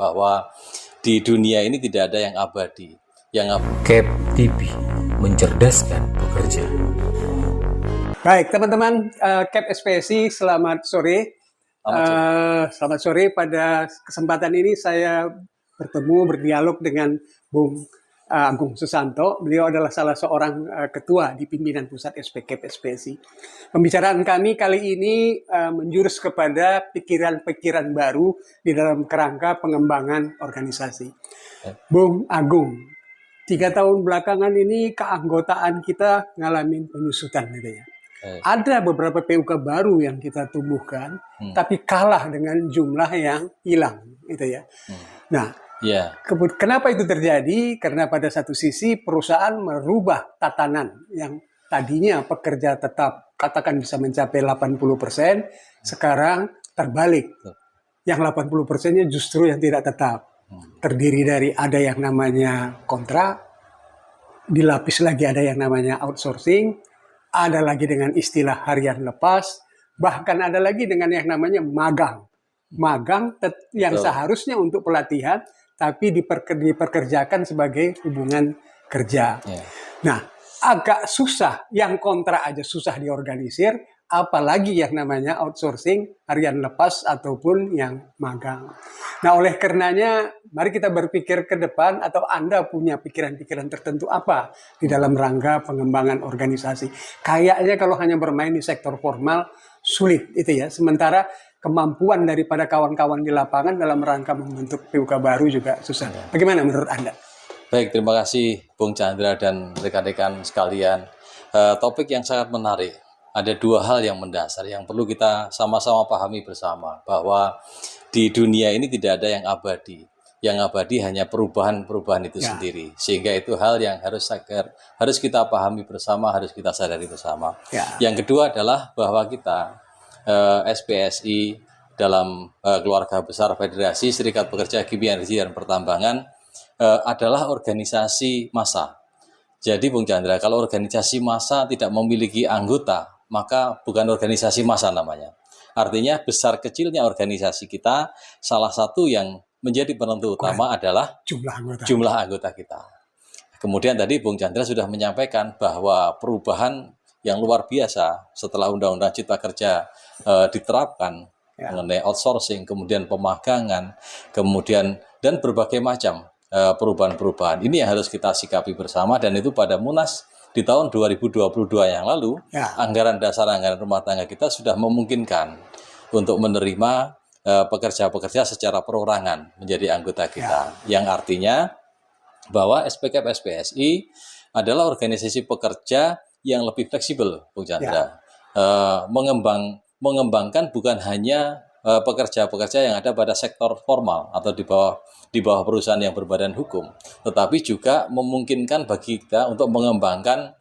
bahwa di dunia ini tidak ada yang abadi. KEP TV, mencerdaskan pekerja. Baik, teman-teman KEP SPSI, selamat sore. Selamat sore. Pada kesempatan ini saya berdialog dengan Bung Agung Susanto. Beliau adalah salah seorang ketua di pimpinan pusat KEP SPSI. Pembicaraan kami kali ini menjurus kepada pikiran-pikiran baru di dalam kerangka pengembangan organisasi. Bung Agung, 3 tahun belakangan ini keanggotaan kita ngalamin penyusutan gitu ya. Ada beberapa PUK baru yang kita tumbuhkan, tapi kalah dengan jumlah yang hilang gitu ya. Nah, kenapa itu terjadi? Karena pada satu sisi perusahaan merubah tatanan yang tadinya pekerja tetap katakan bisa mencapai 80%, sekarang terbalik. Yang 80%-nya justru yang tidak tetap. Terdiri dari ada yang namanya kontrak, dilapis lagi ada yang namanya outsourcing, ada lagi dengan istilah harian lepas, bahkan ada lagi dengan yang namanya magang. Magang yang seharusnya untuk pelatihan, tapi diperkerjakan sebagai hubungan kerja. Nah, agak susah, yang kontrak aja susah diorganisir, apalagi yang namanya outsourcing, harian lepas, ataupun yang magang. Nah, oleh karenanya, mari kita berpikir ke depan, atau Anda punya pikiran-pikiran tertentu apa di dalam rangka pengembangan organisasi. Kayaknya kalau hanya bermain di sektor formal, sulit itu ya. Sementara kemampuan daripada kawan-kawan di lapangan dalam rangka membentuk PUK baru juga susah. Bagaimana menurut Anda? Baik, terima kasih Bung Chandra dan rekan-rekan sekalian. Topik yang sangat menarik. Ada 2 hal yang mendasar yang perlu kita sama-sama pahami bersama, bahwa di dunia ini tidak ada yang abadi. Yang abadi hanya perubahan-perubahan itu sendiri. Sehingga itu hal yang harus kita pahami bersama, harus kita sadari bersama. Yang kedua adalah bahwa kita SPSI dalam keluarga besar Federasi Serikat Pekerja Kimia Energi dan Pertambangan adalah organisasi massa. Jadi Bung Chandra, kalau organisasi massa tidak memiliki anggota, maka bukan organisasi massa namanya. Artinya besar kecilnya organisasi kita, salah satu yang menjadi penentu utama adalah jumlah anggota kita. Kemudian tadi Bung Chandra sudah menyampaikan bahwa perubahan yang luar biasa setelah Undang-Undang Cipta Kerja diterapkan mengenai outsourcing, kemudian pemagangan, kemudian dan berbagai macam perubahan-perubahan. Ini yang harus kita sikapi bersama, dan itu pada Munas di tahun 2022 yang lalu, anggaran dasar anggaran rumah tangga kita sudah memungkinkan untuk menerima pekerja-pekerja secara perorangan menjadi anggota kita. Yang artinya bahwa SPKP SPSI adalah organisasi pekerja yang lebih fleksibel, Bung Chandra. Mengembangkan bukan hanya pekerja-pekerja yang ada pada sektor formal atau di bawah perusahaan yang berbadan hukum, tetapi juga memungkinkan bagi kita untuk mengembangkan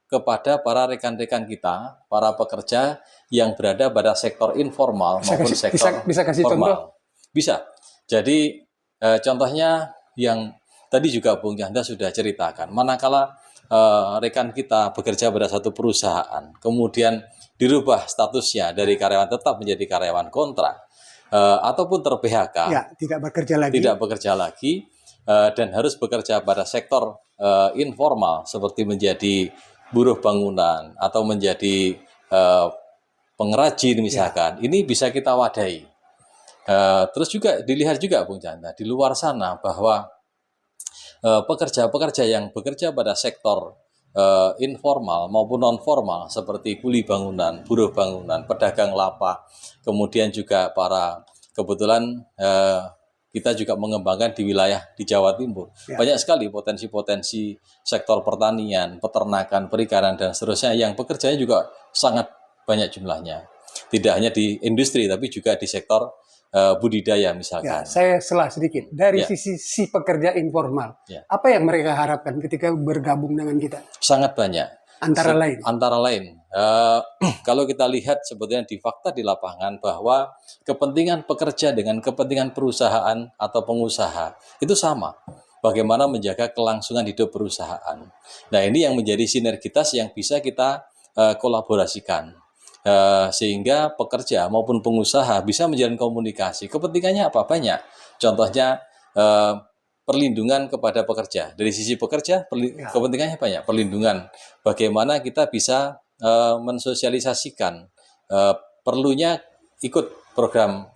kepada para rekan-rekan kita, para pekerja yang berada pada sektor informal maupun sektor bisa kasih formal. Contoh? Bisa. Jadi contohnya yang tadi juga Bung Chandra sudah ceritakan, manakala rekan kita bekerja pada satu perusahaan, kemudian dirubah statusnya dari karyawan tetap menjadi karyawan kontrak, ataupun ter-PHK, tidak bekerja lagi, dan harus bekerja pada sektor informal seperti menjadi buruh bangunan atau menjadi pengrajin misalkan. Ini bisa kita wadahi. Terus juga dilihat juga Bung Chandra di luar sana bahwa pekerja-pekerja yang bekerja pada sektor informal maupun non formal seperti kuli bangunan, buruh bangunan, pedagang lapak, kemudian juga kebetulan kita juga mengembangkan di wilayah di Jawa Timur. Banyak sekali potensi-potensi sektor pertanian, peternakan, perikanan dan seterusnya yang pekerjanya juga sangat banyak jumlahnya. Tidak hanya di industri tapi juga di sektor budidaya misalkan. Saya selah sedikit dari sisi si pekerja informal. Apa yang mereka harapkan ketika bergabung dengan kita? Sangat banyak. Antara lain. Kalau kita lihat sebetulnya di fakta di lapangan bahwa kepentingan pekerja dengan kepentingan perusahaan atau pengusaha itu sama. Bagaimana menjaga kelangsungan hidup perusahaan. Nah, ini yang menjadi sinergitas yang bisa kita kolaborasikan. Sehingga pekerja maupun pengusaha bisa menjalin komunikasi. Kepentingannya apa? Banyak. Contohnya perlindungan kepada pekerja. Dari sisi pekerja, kepentingannya banyak. Perlindungan, bagaimana kita bisa mensosialisasikan perlunya ikut program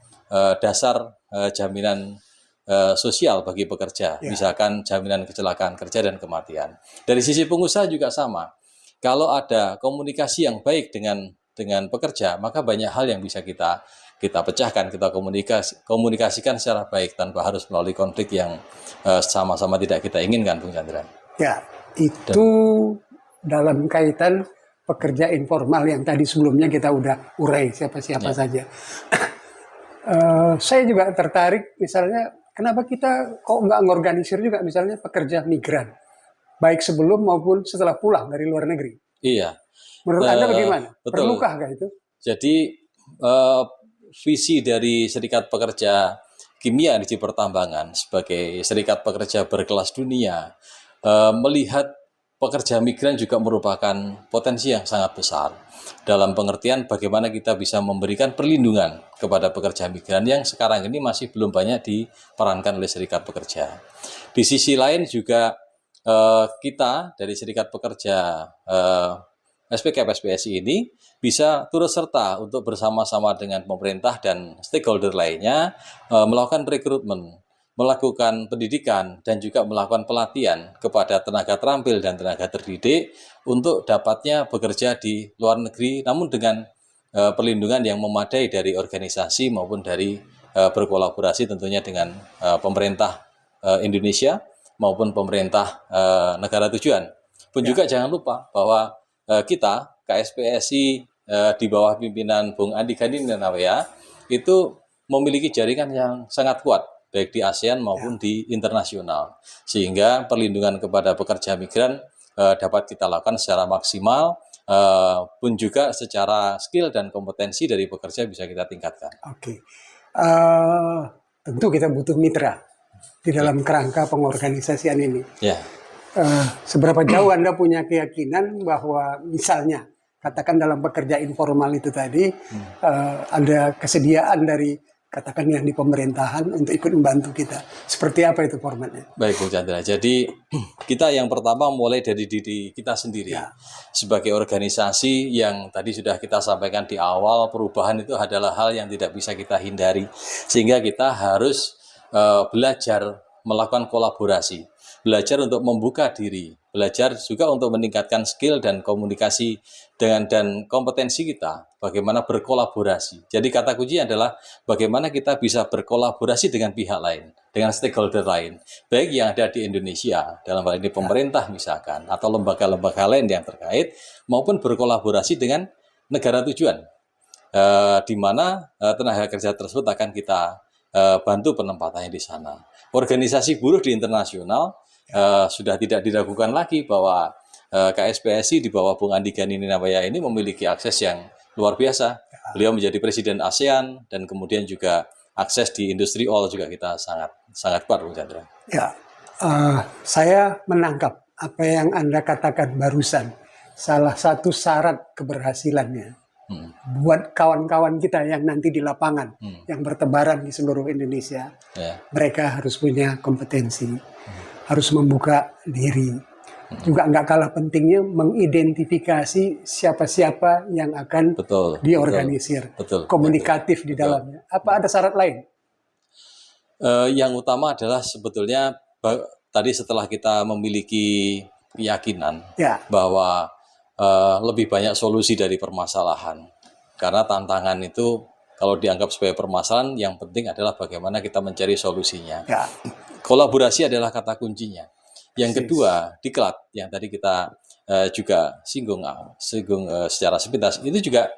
dasar jaminan sosial bagi pekerja, misalkan jaminan kecelakaan kerja dan kematian. Dari sisi pengusaha juga sama. Kalau ada komunikasi yang baik dengan pekerja, maka banyak hal yang bisa kita pecahkan, kita komunikasikan secara baik tanpa harus melalui konflik yang sama-sama tidak kita inginkan, Bung Chandra. Ya, itu dalam kaitan pekerja informal yang tadi sebelumnya kita udah urai siapa-siapa saja. Saya juga tertarik misalnya, kenapa kita kok nggak ngorganisir juga misalnya pekerja migran, baik sebelum maupun setelah pulang dari luar negeri. Iya. Menurut Anda bagaimana? Betul. Perlukah itu? Jadi visi dari Serikat Pekerja Kimia Energi Pertambangan sebagai serikat pekerja berkelas dunia melihat pekerja migran juga merupakan potensi yang sangat besar dalam pengertian bagaimana kita bisa memberikan perlindungan kepada pekerja migran yang sekarang ini masih belum banyak diperankan oleh serikat pekerja. Di sisi lain juga kita dari serikat pekerja SPKP SPSI ini bisa turut serta untuk bersama-sama dengan pemerintah dan stakeholder lainnya melakukan rekrutmen, melakukan pendidikan, dan juga melakukan pelatihan kepada tenaga terampil dan tenaga terdidik untuk dapatnya bekerja di luar negeri, namun dengan perlindungan yang memadai dari organisasi maupun dari berkolaborasi tentunya dengan pemerintah Indonesia maupun pemerintah negara tujuan. Pun juga jangan lupa bahwa kita, KSPSI di bawah pimpinan Bung Andi Gani Ninawea itu memiliki jaringan yang sangat kuat, baik di ASEAN maupun di internasional. Sehingga perlindungan kepada pekerja migran dapat kita lakukan secara maksimal, pun juga secara skill dan kompetensi dari pekerja bisa kita tingkatkan. Oke. Tentu kita butuh mitra di dalam kerangka pengorganisasian ini. Ya. Seberapa jauh Anda punya keyakinan bahwa misalnya katakan dalam pekerja informal itu tadi ada kesediaan dari katakan yang di pemerintahan untuk ikut membantu kita. Seperti apa itu formatnya? Baik, Bung Chandra. Jadi kita yang pertama mulai dari diri kita sendiri. Sebagai organisasi yang tadi sudah kita sampaikan di awal, perubahan itu adalah hal yang tidak bisa kita hindari. Sehingga kita harus belajar melakukan kolaborasi. Belajar untuk membuka diri, belajar juga untuk meningkatkan skill dan komunikasi dan kompetensi kita, bagaimana berkolaborasi. Jadi kata kunci adalah bagaimana kita bisa berkolaborasi dengan pihak lain, dengan stakeholder lain, baik yang ada di Indonesia, dalam hal ini pemerintah misalkan, atau lembaga-lembaga lain yang terkait, maupun berkolaborasi dengan negara tujuan, di mana tenaga kerja tersebut akan kita bantu penempatannya di sana. Organisasi buruh di internasional sudah tidak diragukan lagi bahwa KSPSI di bawah Bung Andi Gani Ninawea ini memiliki akses yang luar biasa. Beliau menjadi presiden ASEAN dan kemudian juga akses di industri oil juga kita sangat kuat, Bung Chandra. Ya, saya menangkap apa yang Anda katakan barusan. Salah satu syarat keberhasilannya buat kawan-kawan kita yang nanti di lapangan, yang bertebaran di seluruh Indonesia, mereka harus punya kompetensi, harus membuka diri. Juga nggak kalah pentingnya mengidentifikasi siapa-siapa yang akan diorganisir, komunikatif di dalamnya. Apa ada syarat lain? Yang utama adalah sebetulnya tadi setelah kita memiliki keyakinan bahwa lebih banyak solusi dari permasalahan. Karena tantangan itu kalau dianggap sebagai permasalahan, yang penting adalah bagaimana kita mencari solusinya. Kolaborasi adalah kata kuncinya. Yang kedua, diklat yang tadi kita juga singgung secara sepintas, itu juga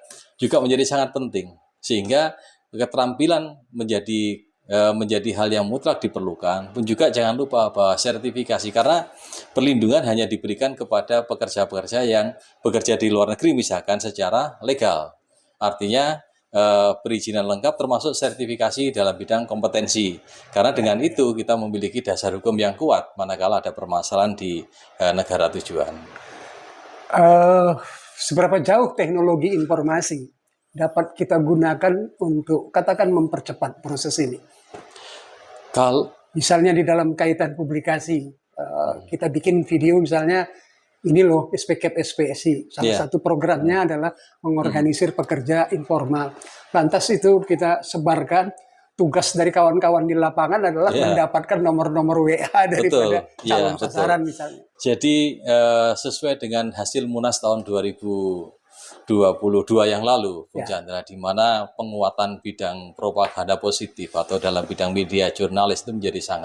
menjadi sangat penting. Sehingga keterampilan menjadi hal yang mutlak diperlukan. Pun juga jangan lupa bahwa sertifikasi, karena perlindungan hanya diberikan kepada pekerja-pekerja yang bekerja di luar negeri misalkan secara legal. Artinya perizinan lengkap termasuk sertifikasi dalam bidang kompetensi. Karena dengan itu kita memiliki dasar hukum yang kuat manakala ada permasalahan di negara tujuan. Seberapa jauh teknologi informasi dapat kita gunakan untuk katakan mempercepat proses ini? Kalau Misalnya di dalam kaitan publikasi, kita bikin video misalnya, ini loh SPCAP SPSI. Salah Iya. satu programnya adalah mengorganisir pekerja informal. Lantas itu kita sebarkan. Tugas dari kawan-kawan di lapangan adalah Iya. mendapatkan nomor-nomor WA daripada Betul. Iya, calon betul. sasaran misalnya. Jadi sesuai dengan hasil Munas tahun 2022 yang lalu, Bung Chandra, di mana penguatan bidang propaganda positif atau dalam bidang media jurnalis itu menjadi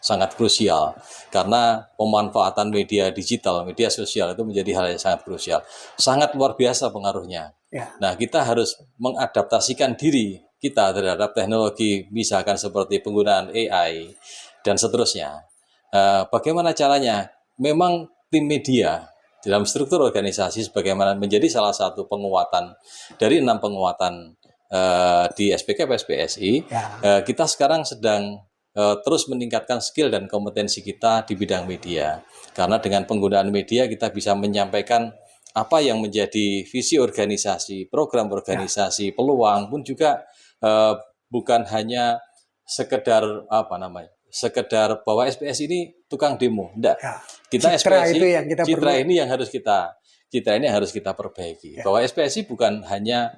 sangat krusial, karena pemanfaatan media digital, media sosial itu menjadi hal yang sangat krusial, sangat luar biasa pengaruhnya. Ya. Nah, kita harus mengadaptasikan diri kita terhadap teknologi, misalkan seperti penggunaan AI dan seterusnya. Bagaimana caranya? Memang tim media dalam struktur organisasi sebagaimana menjadi salah satu penguatan dari 6 penguatan di SPCAP SPSI. Kita sekarang sedang terus meningkatkan skill dan kompetensi kita di bidang media. Karena dengan penggunaan media kita bisa menyampaikan apa yang menjadi visi organisasi, program organisasi, peluang pun juga bukan hanya sekedar sekedar bahwa SPS ini tukang demo, enggak. Ya. Kita Citra SPSI, itu yang kita citra perlu. ini yang harus kita perbaiki. Ya. Bahwa SPSI bukan hanya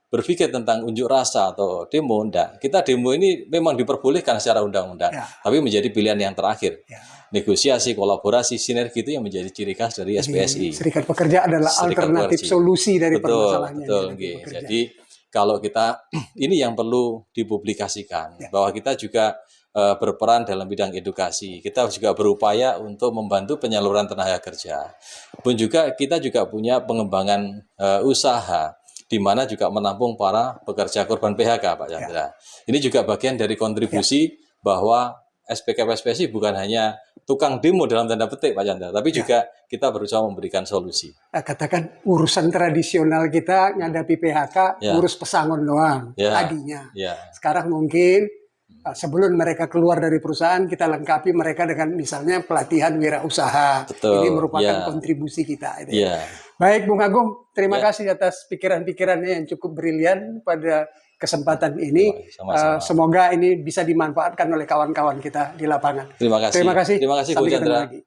berpikir tentang unjuk rasa atau demo, enggak. Kita demo ini memang diperbolehkan secara undang-undang, Ya. tapi menjadi pilihan yang terakhir. Ya. Negosiasi, kolaborasi, sinergi itu yang menjadi ciri khas dari SPSI. Serikat pekerja adalah Serikat alternatif pekerja. solusi dari Betul, permasalahan yang betul, dihadapi nggih. pekerja. Jadi kalau kita ini yang perlu dipublikasikan, bahwa kita juga berperan dalam bidang edukasi. Kita juga berupaya untuk membantu penyaluran tenaga kerja. Pun juga kita juga punya pengembangan usaha di mana juga menampung para pekerja korban PHK, Pak Chandra. Ini juga bagian dari kontribusi bahwa SPCAP SPSI bukan hanya tukang demo dalam tanda petik, Pak Chandra, tapi juga kita berusaha memberikan solusi. Katakan urusan tradisional kita ngadapi PHK, urus pesangon doang tadinya. Sekarang mungkin sebelum mereka keluar dari perusahaan, kita lengkapi mereka dengan misalnya pelatihan wirausaha. Ini merupakan kontribusi kita. Baik, Bung Agung, terima kasih atas pikiran-pikirannya yang cukup brilian pada kesempatan ini. Semoga ini bisa dimanfaatkan oleh kawan-kawan kita di lapangan. Terima kasih. Sampai ketemu lagi.